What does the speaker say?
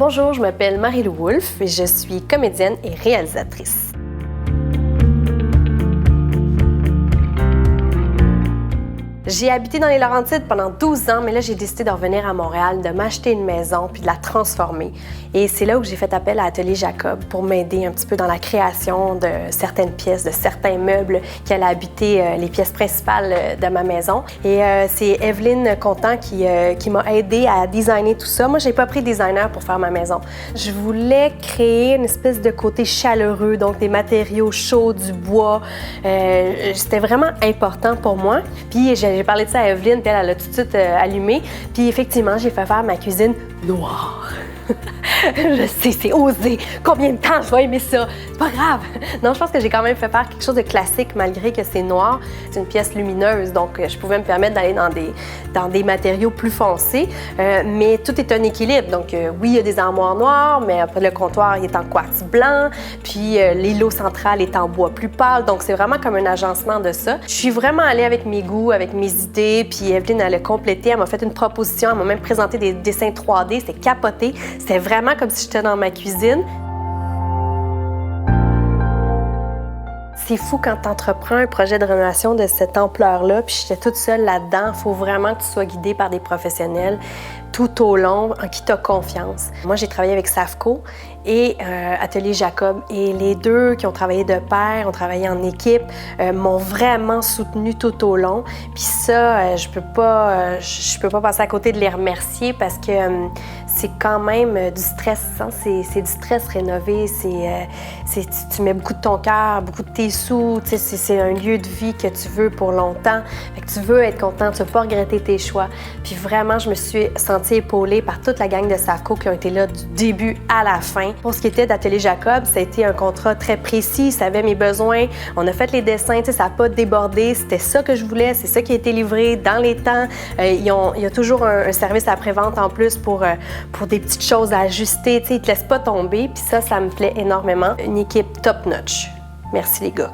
Bonjour, je m'appelle Marie-Lou Wolfe et je suis comédienne et réalisatrice. J'ai habité dans les Laurentides pendant 12 ans, mais là, j'ai décidé de revenir à Montréal, de m'acheter une maison puis de la transformer. Et c'est là où j'ai fait appel à Atelier Jacob pour m'aider un petit peu dans la création de certaines pièces, de certains meubles qui allaient habiter les pièces principales de ma maison. Et c'est Evelyne Contant qui m'a aidée à designer tout ça. Moi, j'ai pas pris de designer pour faire ma maison. Je voulais créer une espèce de côté chaleureux, donc des matériaux chauds, du bois. C'était vraiment important pour moi. Puis j'ai parlé de ça à Evelyne, puis elle a tout de suite allumé. Puis effectivement, j'ai fait faire ma cuisine noire. Je sais, c'est osé. Combien de temps je vais aimer ça? C'est pas grave. Non, je pense que j'ai quand même fait faire quelque chose de classique malgré que c'est noir. C'est une pièce lumineuse, donc je pouvais me permettre d'aller dans des matériaux plus foncés. Mais tout est un équilibre. Donc oui, il y a des armoires noires, mais après le comptoir il est en quartz blanc. Puis l'îlot central est en bois plus pâle. Donc c'est vraiment comme un agencement de ça. Je suis vraiment allée avec mes goûts, avec mes idées. Puis Evelyne, elle a complété. Elle m'a fait une proposition. Elle m'a même présenté des dessins 3D. C'était capoté. C'était vraiment comme si j'étais dans ma cuisine. C'est fou quand tu entreprends un projet de rénovation de cette ampleur-là, puis j'étais toute seule là-dedans. Il faut vraiment que tu sois guidée par des professionnels tout au long, en qui tu as confiance. Moi, j'ai travaillé avec Safco et Atelier Jacob. Et les deux qui ont travaillé de pair, ont travaillé en équipe, m'ont vraiment soutenue tout au long. Puis ça, je peux pas passer à côté de les remercier parce que c'est quand même du stress. Hein? C'est du stress rénover. Tu mets beaucoup de ton cœur, beaucoup de tes sous. C'est un lieu de vie que tu veux pour longtemps. Fait que tu veux être content, tu ne veux pas regretter tes choix. Puis vraiment, je me suis sentie épaulée par toute la gang de Safco qui ont été là du début à la fin. Pour ce qui était d'Atelier Jacob, ça a été un contrat très précis. Ils savaient mes besoins. On a fait les dessins, ça n'a pas débordé. C'était ça que je voulais. C'est ça qui a été livré dans les temps. Il y a toujours un service après-vente en plus pour des petites choses à ajuster. Ils ne te laissent pas tomber. Puis ça me plaît énormément. Une équipe top-notch. Merci les gars.